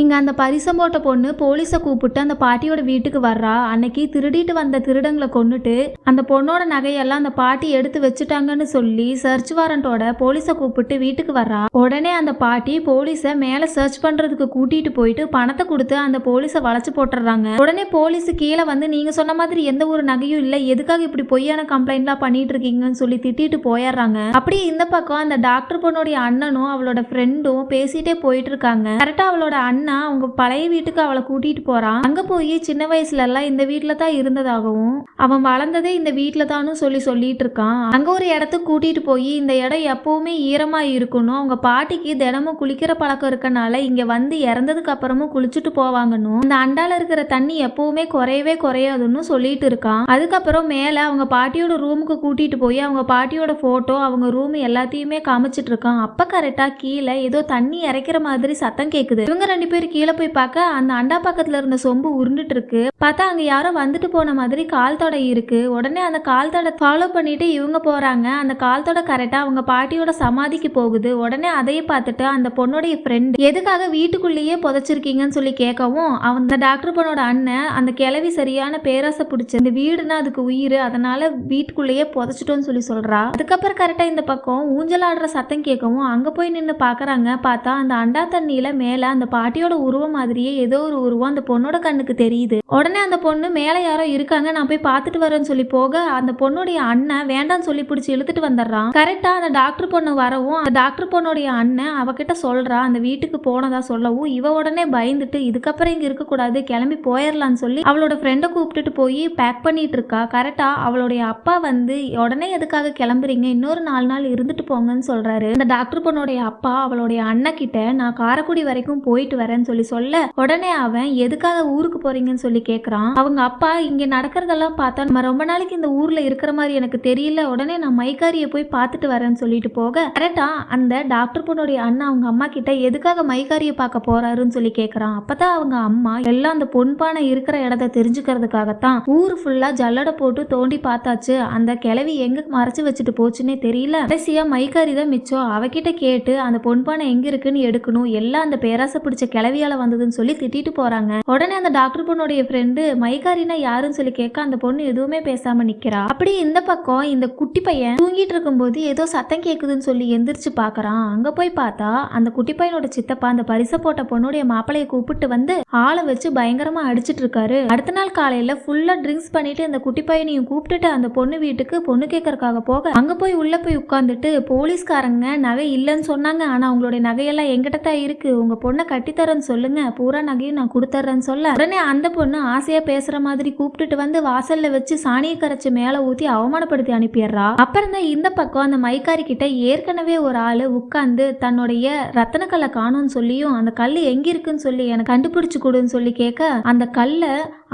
இங்க அந்த பரிசம் போட்ட பொண்ணு போலீஸை கூப்பிட்டு அந்த பாட்டியோட வீட்டுக்கு வர்றா. அன்னைக்கு திருடிட்டு வந்த திருடங்களை கொன்னுட்டு அந்த பொண்ணோட நகையெல்லாம் அந்த பாட்டி எடுத்து வச்சுட்டாங்கன்னு சொல்லி சர்ச் வாரண்டோட போலீஸை கூப்பிட்டு வீட்டுக்கு வர்றா. உடனே அந்த பாட்டி போலீஸை மேல சர்ச் பண்றதுக்கு கூட்டிட்டு போயிட்டு பணத்தை கொடுத்து அந்த போலீஸை வளைச்சு போட்டுறாங்க. உடனே போலீஸ் கீழே வந்து நீங்க சொன்ன மாதிரி எந்த ஒரு நகையும் இல்ல, எதுக்காக இப்படி பொய்யான கம்ப்ளைண்ட்லாம் பண்ணிட்டு இருக்கீங்கன்னு சொல்லி திட்டிட்டு போயிடுறாங்க. அப்படியே இந்த பக்கம் அந்த டாக்டர் பொண்ணுடைய அண்ணனும் அவளோட ஃப்ரெண்டும் பேசிட்டே போயிட்டு இருக்காங்க. கரெக்டா அவளோட அண்ணன் அவங்க பழைய வீட்டுக்கு அவளை கூட்டிட்டு போறான். அங்க போய் சின்ன வயசுல எல்லாம் இந்த வீட்டுல தான் இருந்ததாகவும் அவன் வளர்ந்ததே இந்த வீட்டுல தானு சொல்லிட்டு இருக்கான். அங்க ஒரு இடத்துக்கு கூட்டிட்டு போய் இந்த இடம் எப்பவுமே ஈரமா இருக்கணும், அவங்க பாட்டிக்கு தினமும் குளிக்கிற பழக்கம் இருக்கனால இங்க வந்து இறந்ததுக்கு அப்புறமும் குளிச்சுட்டு போவாங்கன்னு, இந்த அண்டால இருக்கிற தண்ணி எப்பவுமே குறையவே குறையாதுன்னு சொல்லிட்டு இருக்கான். அதுக்கப்புறம் மேல அவங்க பாட்டியோட ரூமுக்கு கூட்டிட்டு போய் அவங்க பாட்டியோட போட்டோ அவங்க ரூம் எல்லாத்தையுமே காமிச்சிட்டு இருக்கான். அப்ப கரெக்டா கீழே ஏதோ தண்ணி இறைக்கிற மாதிரி சத்தம் கேக்குது. இவங்க ரெண்டு பேர் கீழே போய் பார்க்க அந்த அண்டா பக்கத்துல இருந்த சொம்பு உருண்டுட்டு இருக்கு. பார்த்தா அங்க யாரோ வந்துட்டு போன மாதிரி கால் தடை இருக்கு. உடனே அந்த கால் தடை ஃபாலோ பண்ணிட்டு இவங்க போறாங்க. அந்த கால் தடை கரெக்டா அவங்க பாட்டியோட சமாதிக்கு போகுது. உடனே அதையும் பார்த்துட்டு அந்த பொண்ணுடைய ஃப்ரெண்ட் எதுக்காக வீட்டுக்குள்ளேயே புதைச்சிருக்கீங்கன்னு சொல்லி கேட்கவும் அந்த டாக்டர் பொண்ணோட அண்ணன் அந்த கிழவி சரியான பேராசை பிடிச்சு இந்த வீடுனா அதுக்கு உயிர், அதனால வீட்டுக்குள்ளேயே புதைச்சிட்டோன்னு சொல்லி சொல்றா. அதுக்கப்புறம் கரெக்டா இந்த பக்கம் ஊஞ்சல் ஆடுற சத்தம் கேட்கவும் அங்க போய் நின்று பாக்குறாங்க. பார்த்தா அந்த அண்டா தண்ணியில மேல அந்த பாட்டியோட உருவம் மாதிரியே ஏதோ ஒரு உருவம் அந்த பொண்ணோட கண்ணுக்கு தெரியுது. உடனே அந்த பொண்ணு மேல யாரோ இருக்காங்க, நான் போய் பார்த்துட்டு வரேன்னு சொல்லி போக அந்த பொண்ணுடைய அண்ணன் வேண்டான்னு சொல்லி பிடிச்சி இழுத்துட்டு வந்துடுறான். கரெக்டா அந்த டாக்டர் பொண்ணு வரவும் அந்த டாக்டர் பொண்ணுடைய அண்ணன் அவகிட்ட சொல்றா அந்த வீட்டுக்கு போனதா சொல்லவும் இவ உடனே பயந்துட்டு இதுக்கப்புறம் இங்க இருக்கக்கூடாது, கிளம்பி போயிடலான்னு சொல்லி அவளோட ஃப்ரெண்டை கூப்பிட்டுட்டு போய் பேக் பண்ணிட்டு இருக்கா. கரெக்டா அவளுடைய அப்பா வந்து உடனே எதுக்காக கிளம்புறீங்க, இன்னொரு 4 நாள் இருந்துட்டு போங்கன்னு சொல்றாரு. அந்த டாக்டர் பொண்ணுடைய அப்பா அவளுடைய அண்ணன் கிட்ட நான் காரைக்குடி வரைக்கும் போயிட்டு வரேன்னு சொல்லி சொல்ல உடனே அவன் எதுக்காக ஊருக்கு போறீங்கன்னு சொல்லி கேக்குறான். அவங்க அப்பா இங்க நடக்கிறதெல்லாம் பார்த்தா நம்ம ரொம்ப நாளைக்கு இந்த ஊர்ல இருக்கிற மாதிரி எனக்கு தெரியல, உடனே நான் மைக்காரியை போய் பார்த்துட்டு வரேன்னு சொல்லிட்டு போக கரெக்டா அந்த டாக்டர் பொண்ணுடைய அண்ணன் அவங்க அம்மா கிட்ட எதுக்காக மைக்காரியை பார்க்க போறாருன்னு சொல்லி கேக்குறான். அப்பதான் அவங்க அம்மா எல்லாம் அந்த பொன்பானை இருக்கிற இடத்த தெரிஞ்சுக்கிறதுக்காகத்தான் ஊர் ஃபுல்லா ஜல்லடை போட்டு தோண்டி பார்த்தாச்சு, அந்த கிழவி எங்க மறைச்சு வச்சுட்டு போச்சுன்னே தெரியல, கடைசியா மைக்காரி தான் மிச்சம், அவகிட்ட கேட்டு அந்த பொன்பானை எங்க இருக்குன்னு எடுக்கணும், எல்லாம் அந்த பேராசை பிடிச்ச கிளவியால வந்ததுன்னு சொல்லி திட்டிட்டு போறாங்க. உடனே அந்த டாக்டர் பொண்ணுடைய ஃப்ரெண்டு மைக்காரினா யாருன்னு சொல்லி கேட்க அந்த பொண்ணு எதுவுமே பேசாம நிக்கிறா. அப்படி இந்த பக்கம் இந்த குட்டி பையன் தூங்கிட்டு இருக்கும்போது ஏதோ சத்தம் கேக்குதுன்னு சொல்லி எந்திரிச்சு பாக்குறான். அங்க போய் பார்த்தா அந்த குட்டி பையனோட சித்தப்பா அந்த பரிசை போட்ட பொண்ணுடைய மாப்பிளைய கூப்பிட்டு வந்து ஆளை வச்சு பயங்கரமா அடிச்சிட்டு இருக்காரு. அடுத்த நாள் காலையில ஃபுல்லா ட்ரிங்க்ஸ் பண்ணிட்டு அந்த குட்டி பையனையும் கூப்பிட்டுட்டு அந்த பொண்ணு வீட்டுக்கு பொண்ணு கேட்கறதுக்காக போக அங்க போய் உள்ள போய் உட்காந்துட்டு போலீஸ்காரங்க நகை இல்லைன்னு சொன்னாங்க, ஆனா அவங்களுடைய நகையெல்லாம் எங்கிட்ட தான் இருக்கு, உங்க பொண்ணை கட்டித்தரேன்னு சொல்லுங்க, பூரா நகையும் நான் கொடுத்துறேன்னு சொல்ல உடனே அந்த பொண்ணு ஆசையா பேசுற மாதிரி கூப்பிட்டுட்டு வந்து வாசல்ல வச்சு சாணியை கரைச்சு மேல ஊத்தி அவமானப்படுத்தி அனுப்பிடுறா. அப்புறம் தான் இந்த பக்கம் அந்த மைக்காரி கிட்ட ஏற்கனவே ஒரு ஆளு உட்கார்ந்து தன்னுடைய ரத்தன கல்லை காணும்னு சொல்லியும் அந்த கல் எங்க இருக்குன்னு சொல்லி எனக்கு கண்டுபிடிச்சு கொடுன்னு சொல்லி கேட்க அந்த கல்லை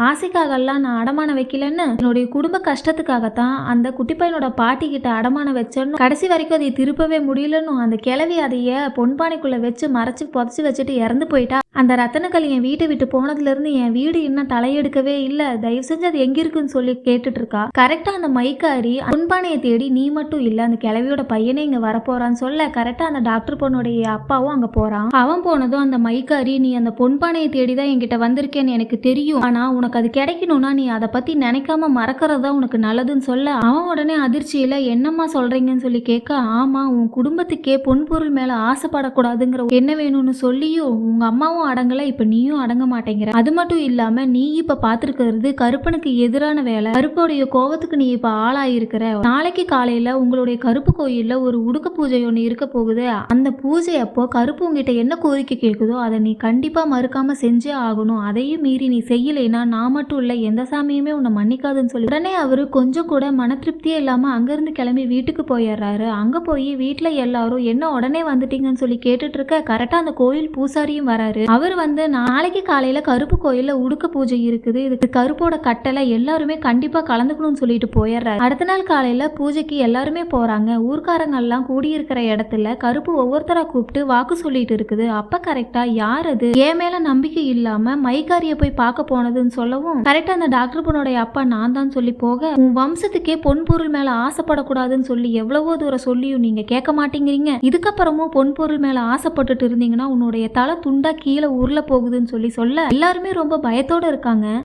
ஆசைக்காகலாம் நான் அடமானம் வைக்கலன்னு என்னுடைய குடும்ப கஷ்டத்துக்காகத்தான் அந்த குட்டி பையனோட பாட்டி கிட்ட அடமானம் வச்சேன்னு கடைசி வரைக்கும் அதை திருப்பவே முடியலன்னு அந்த கிழவி அதைய பொன்பானைக்குள்ள வச்சு மறைச்சு புதைச்சு வச்சுட்டு இறந்து போயிட்டா. அந்த ரத்தனக்கல் என் வீட்டை விட்டு போனதுல இருந்து என் வீடு இன்னும் தலையெடுக்கவே இல்ல, தயவு செஞ்சு அது எங்க இருக்குன்னு சொல்லி கேட்டுட்டு இருக்கா. கரெக்டா அந்த மைக்காரி பொன்பானையை தேடி நீ மட்டும் இல்ல அந்த கிழவியோட பையனே இங்க வரப்போறான்னு சொல்ல கரெக்டா அந்த டாக்டர் பொண்ணுடைய அப்பாவும் அங்க போறான். அவன் போனதும் அந்த மைக்காரி நீ அந்த பொன்பானையை தேடிதான் என்கிட்ட வந்திருக்கேன்னு எனக்கு தெரியும், ஆனா உனக்கு அது கிடைக்கணும்னா நீ அதை பத்தி நினைக்காம மறக்கறதா உனக்கு நல்லதுன்னு சொல்ல அவன் உடனே அதிர்ச்சியில என்னம்மா சொல்றீங்கன்னு சொல்லி கேட்க ஆமா உன் குடும்பத்துக்கே பொன்பொருள் மேல ஆசைப்படக்கூடாதுங்கிற என்ன வேணும்னு சொல்லியும் உங்க அம்மாவும் அடங்கல, இப்ப நீயும் அடங்க மாட்டேங்கிற, அது மட்டும் இல்லாம நீ இப்ப பாத்துருக்கிறது கருப்பனுக்கு எதிரான வேலை, கருப்புடைய கோவத்துக்கு நீ இப்ப ஆளாயிருக்கிற, நாளைக்கு காலையில உங்களுடைய கருப்பு கோயில்ல ஒரு உடுக்க பூஜை ஒண்ணு இருக்க போகுது, அந்த பூஜை அப்போ கருப்பு உங்ககிட்ட என்ன கோரிக்கை கேக்குதோ அதை நீ கண்டிப்பா மறுக்காம செஞ்சே ஆகணும், அதையும் மீறி நீ செய்யலைன்னா நான் மட்டும் இல்ல எந்த சாமியுமே உன்னை மன்னிக்காதுன்னு சொல்லி உடனே அவரு கொஞ்சம் கூட மன திருப்தியே இல்லாம அங்கிருந்து கிளம்பி வீட்டுக்கு போயிடுறாரு. அங்க போய் வீட்டுல எல்லாரும் என்ன உடனே வந்துட்டீங்கன்னு சொல்லி கேட்டுட்டு இருக்க கரெக்டா அந்த கோயில் பூசாரியும் வராரு. அவர் வந்து நாளைக்கு காலையில கருப்பு கோயில்ல உடுக்க பூஜை இருக்குது, இதுக்கு கருப்போட கட்டளை எல்லாருமே கண்டிப்பா கலந்துக்கணும்னு சொல்லிட்டு போயிடுறாரு. அடுத்த நாள் காலையில பூஜைக்கு எல்லாருமே போறாங்க. ஊர்க்காரங்க எல்லாம் கூடியிருக்கிற இடத்துல கருப்பு ஒவ்வொருத்தரா கூப்பிட்டு வாக்கு சொல்லிட்டு இருக்குது. அப்ப கரெக்டா யார் அது என் மேல நம்பிக்கை இல்லாம மைக்காரிய போய் பார்க்க போனதுன்னு சொல்லவும் கரெக்டா அந்த டாக்டர் பொண்ணுடைய அப்பா நான் தான் சொல்லி போக உன் வம்சத்துக்கே பொன் பொருள் மேல ஆசைப்படக்கூடாதுன்னு சொல்லி எவ்வளவோ தூரம் சொல்லியும் நீங்க கேட்க மாட்டேங்கிறீங்க, இதுக்கப்புறமும் பொன் பொருள் மேல ஆசைப்பட்டுட்டு இருந்தீங்கன்னா உன்னுடைய தலை துண்டா கீழே உருள போகுதுன்னு சொல்லி சொல்ல எல்லாருமே ரொம்ப பயத்தோட இருக்காங்க.